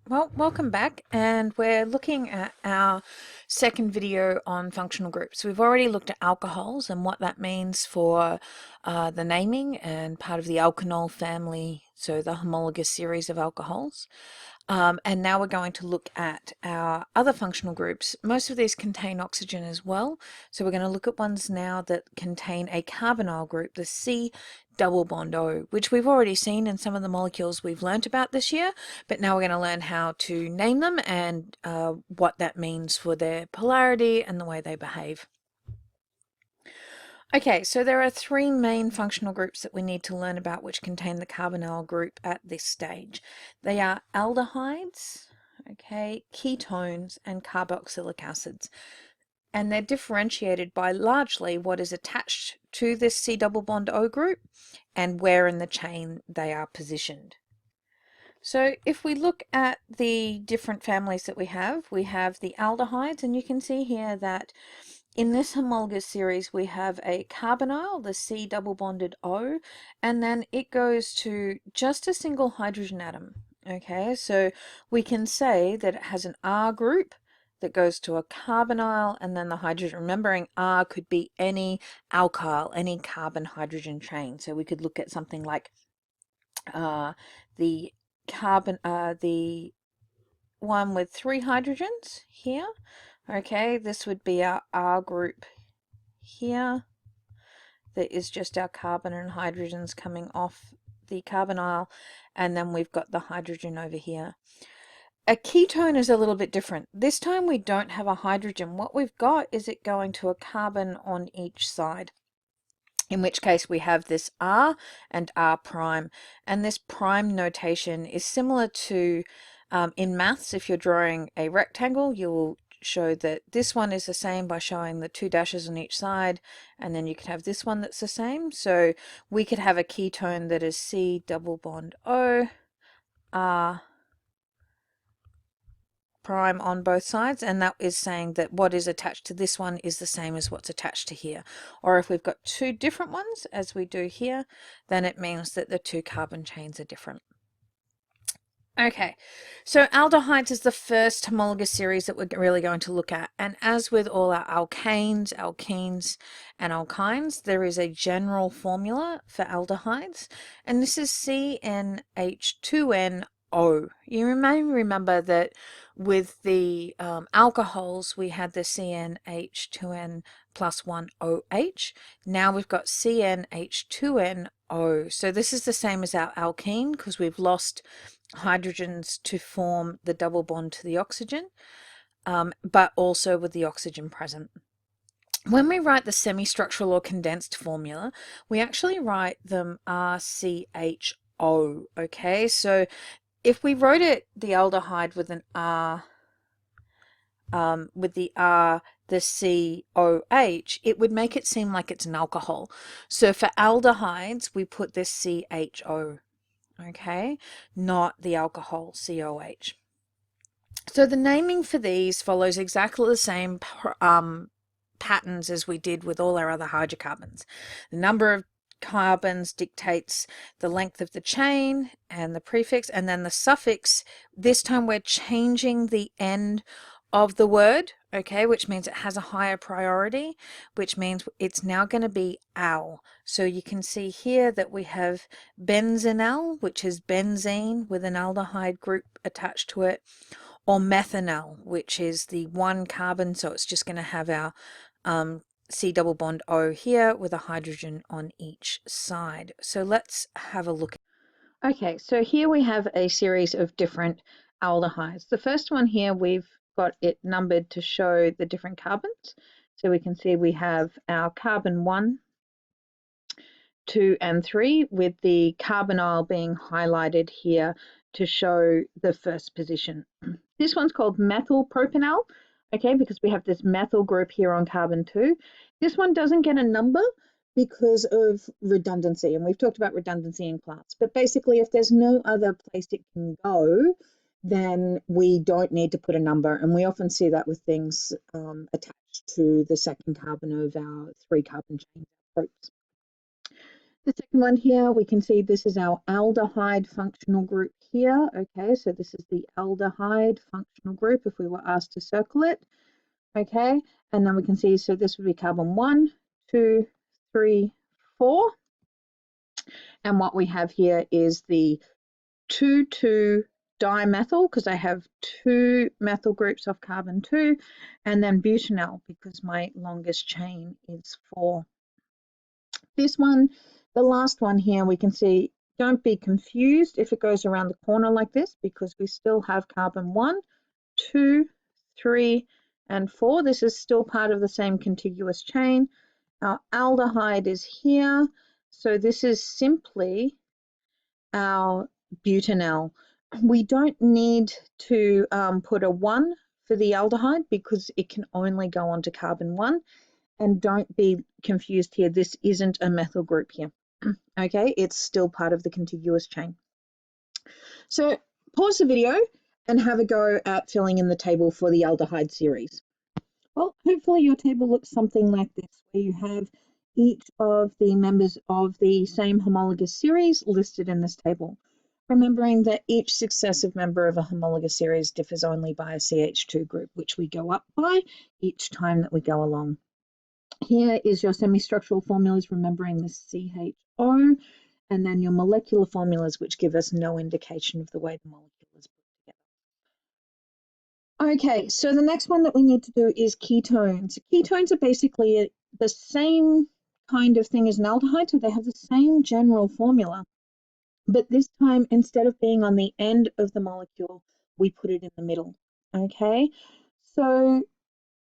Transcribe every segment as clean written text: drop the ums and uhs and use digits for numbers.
Well, welcome back, and we're looking at our second video on functional groups. We've already looked at alcohols and what that means for the naming and part of the alkanol family, so the homologous series of alcohols. And now we're going to look at our other functional groups. Most of these contain oxygen as well, so we're going to look at ones now that contain a carbonyl group, the C double bond O, which we've already seen in some of the molecules we've learnt about this year, but now we're going to learn how to name them and what that means for their polarity and the way they behave. Okay, so there are three main functional groups that we need to learn about which contain the carbonyl group at this stage. They are aldehydes, okay, ketones, and carboxylic acids. And they're differentiated by largely what is attached to this C double bond O group and where in the chain they are positioned. So if we look at the different families that we have the aldehydes, and you can see here that in this homologous series we have a carbonyl, the C double bonded O, and then it goes to just a single hydrogen atom. Okay, so we can say that it has an R group that goes to a carbonyl and then the hydrogen. Remembering R could be any alkyl, any carbon hydrogen chain. So we could look at something like the one with 3 hydrogens here. Okay, this would be our R group here. That is just our carbon and hydrogens coming off the carbonyl, and then we've got the hydrogen over here. A ketone is a little bit different. This time we don't have a hydrogen. What we've got is it going to a carbon on each side, in which case we have this R and R prime, and this prime notation is similar to in maths. If you're drawing a rectangle, you'll show that this one is the same by showing the 2 dashes on each side, and then you could have this one that's the same. So we could have a ketone that is C double bond O, R prime on both sides, and that is saying that what is attached to this one is the same as what's attached to here. Or if we've got two different ones, as we do here, then it means that the two carbon chains are different. Okay, so aldehydes is the first homologous series that we're really going to look at, and as with all our alkanes, alkenes, and alkynes, there is a general formula for aldehydes, and this is CnH2n O. You may remember that with the alcohols, we had the CnH2n plus 1 OH. Now we've got CnH2nO. So this is the same as our alkene because we've lost hydrogens to form the double bond to the oxygen, but also with the oxygen present. When we write the semi-structural or condensed formula, we actually write them RCHO, okay? So if we wrote it, the aldehyde with an R, with the R, the COH, it would make it seem like it's an alcohol. So for aldehydes, we put this CHO, okay, not the alcohol COH. So the naming for these follows exactly the same patterns as we did with all our other hydrocarbons. The number of carbons dictates the length of the chain and the prefix, and then the suffix. This time we're changing the end of the word, okay, which means it has a higher priority, which means it's now going to be al. So you can see here that we have benzenal, which is benzene with an aldehyde group attached to it, or methanal, which is the one carbon, so it's just going to have our C double bond O here with a hydrogen on each side. So let's have a look. Okay, so here we have a series of different aldehydes. The first one here, we've got it numbered to show the different carbons. So we can see we have our carbon 1, 2, and 3, with the carbonyl being highlighted here to show the first position. This one's called methyl propanol, okay, because we have this methyl group here on carbon 2. This one doesn't get a number because of redundancy, and we've talked about redundancy in class. But basically, if there's no other place it can go, then we don't need to put a number, and we often see that with things attached to the second carbon of our 3 carbon chain groups. The second one here, we can see this is our aldehyde functional group here. Okay, so this is the aldehyde functional group if we were asked to circle it. Okay, and then we can see, so this would be carbon 1, 2, 3, 4. And what we have here is the 2,2-dimethyl, because I have 2 methyl groups of carbon 2, and then butanol, because my longest chain is 4. This one, the last one here, we can see, don't be confused if it goes around the corner like this, because we still have carbon 1, 2, 3, and 4. This is still part of the same contiguous chain. Our aldehyde is here, so this is simply our butanol. We don't need to put a 1 for the aldehyde because it can only go on to carbon 1. And don't be confused here, this isn't a methyl group here. Okay, it's still part of the contiguous chain. So pause the video and have a go at filling in the table for the aldehyde series. Well, hopefully your table looks something like this, where you have each of the members of the same homologous series listed in this table. Remembering that each successive member of a homologous series differs only by a CH2 group, which we go up by each time that we go along. Here is your semi-structural formulas, remembering the CHO, and then your molecular formulas, which give us no indication of the way the molecule is put together. Okay, so the next one that we need to do is ketones. Ketones are basically the same kind of thing as an aldehyde, so they have the same general formula, but this time, instead of being on the end of the molecule, we put it in the middle. Okay, so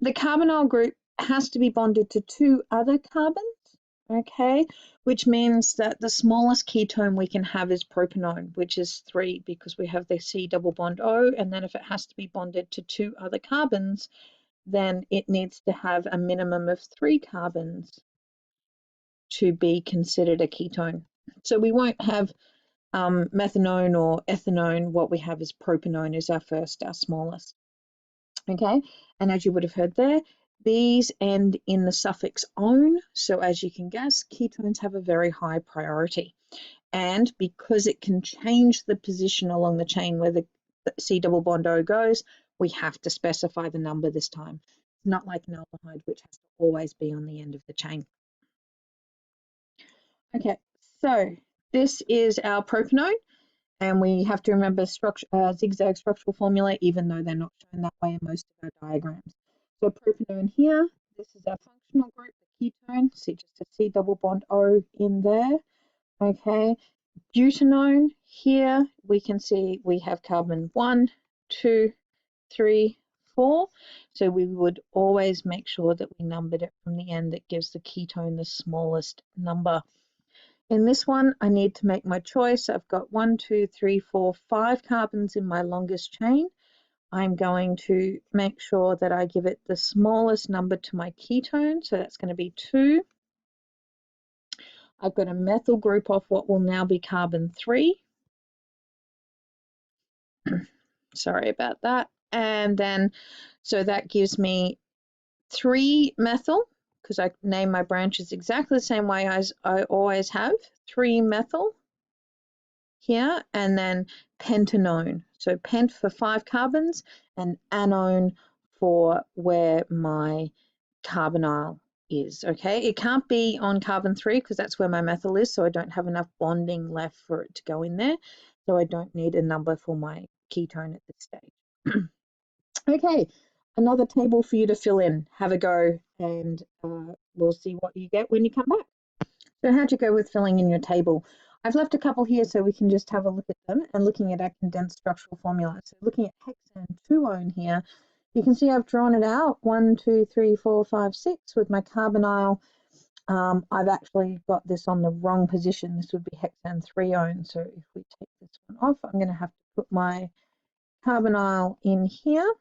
the carbonyl group has to be bonded to 2 other carbons, okay, which means that the smallest ketone we can have is propanone, which is 3, because we have the C double bond O, and then if it has to be bonded to 2 other carbons, then it needs to have a minimum of 3 carbons to be considered a ketone. So we won't have methanone or ethanone. What we have is propanone is our smallest. Okay, and as you would have heard there, these end in the suffix -one, so as you can guess, ketones have a very high priority. And because it can change the position along the chain where the C double bond O goes, we have to specify the number this time. It's not like an aldehyde, which has to always be on the end of the chain. Okay, so this is our propanone. And we have to remember zigzag structural formula, even though they're not shown that way in most of our diagrams. So propanone here, this is our functional group, the ketone, see just a C double bond O in there. Okay, butanone here, we can see we have carbon 1, 2, 3, 4. So we would always make sure that we numbered it from the end that gives the ketone the smallest number. In this one, I need to make my choice. I've got 1, 2, 3, 4, 5 carbons in my longest chain. I'm going to make sure that I give it the smallest number to my ketone, so that's going to be 2. I've got a methyl group off what will now be carbon 3. Sorry about that. And then, so that gives me 3 methyl, because I name my branches exactly the same way as I always have, 3 methyl here, and then pentanone. So pent for 5 carbons and anone for where my carbonyl is. Okay, it can't be on carbon 3 because that's where my methyl is, so I don't have enough bonding left for it to go in there. So I don't need a number for my ketone at this stage. Okay, another table for you to fill in. Have a go, and we'll see what you get when you come back. So how'd you go with filling in your table? I've left a couple here so we can just have a look at them and looking at our condensed structural formula. So looking at hexane 2-one here, you can see I've drawn it out, 1, 2, 3, 4, 5, 6 with my carbonyl. I've actually got this on the wrong position. This would be hexane 3-one. So if we take this one off, I'm going to have to put my carbonyl in here.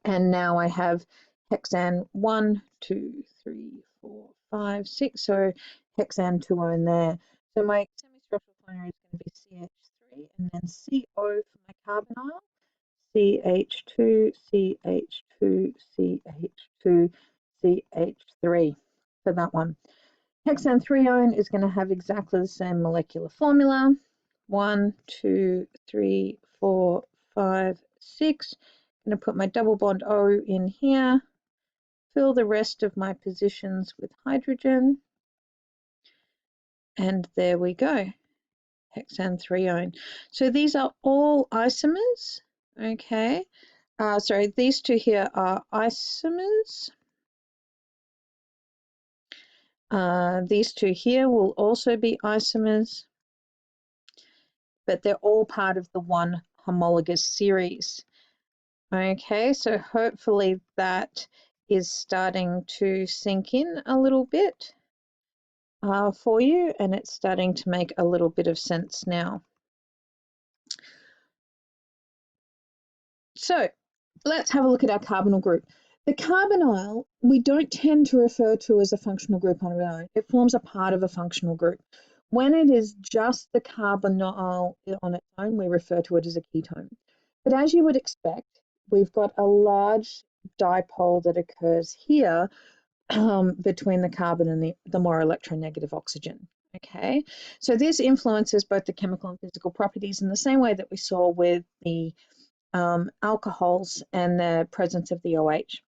And now I have hexane 1, 2, 3, 4, 5, 6. So hexane 2-one there. So my semi-structural formula is going to be CH3 and then CO for my carbonyl. CH2, CH2, CH2, CH3 for that one. Hexane 3-one is going to have exactly the same molecular formula. 1, 2, 3, 4, 5, 6. I'm going to put my double bond O in here, fill the rest of my positions with hydrogen, and there we go, hexane 3-one. So these are all isomers, okay? Sorry, these two here are isomers. These two here will also be isomers, but they're all part of the one homologous series. Okay, so hopefully that is starting to sink in a little bit for you, and it's starting to make a little bit of sense now. So let's have a look at our carbonyl group. The carbonyl we don't tend to refer to as a functional group on its own. It forms a part of a functional group. When it is just the carbonyl on its own, we refer to it as a ketone. But as you would expect, we've got a large dipole that occurs here between the carbon and the more electronegative oxygen. Okay, so this influences both the chemical and physical properties in the same way that we saw with the alcohols and the presence of the OH.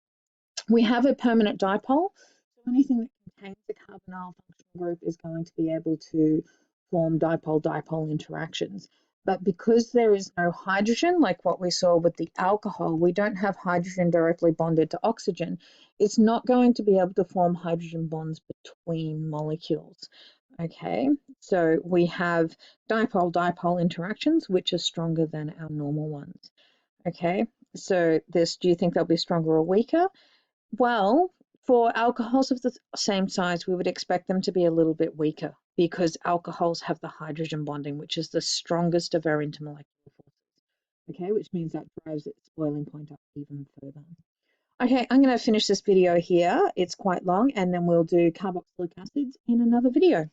We have a permanent dipole, so anything that contains the carbonyl functional group is going to be able to form dipole-dipole interactions. But because there is no hydrogen, like what we saw with the alcohol, we don't have hydrogen directly bonded to oxygen. It's not going to be able to form hydrogen bonds between molecules. Okay, so we have dipole-dipole interactions, which are stronger than our normal ones. Okay, so do you think they'll be stronger or weaker? Well, for alcohols of the same size, we would expect them to be a little bit weaker because alcohols have the hydrogen bonding, which is the strongest of our intermolecular forces. Okay, which means that drives its boiling point up even further. Okay, I'm going to finish this video here. It's quite long, and then we'll do carboxylic acids in another video.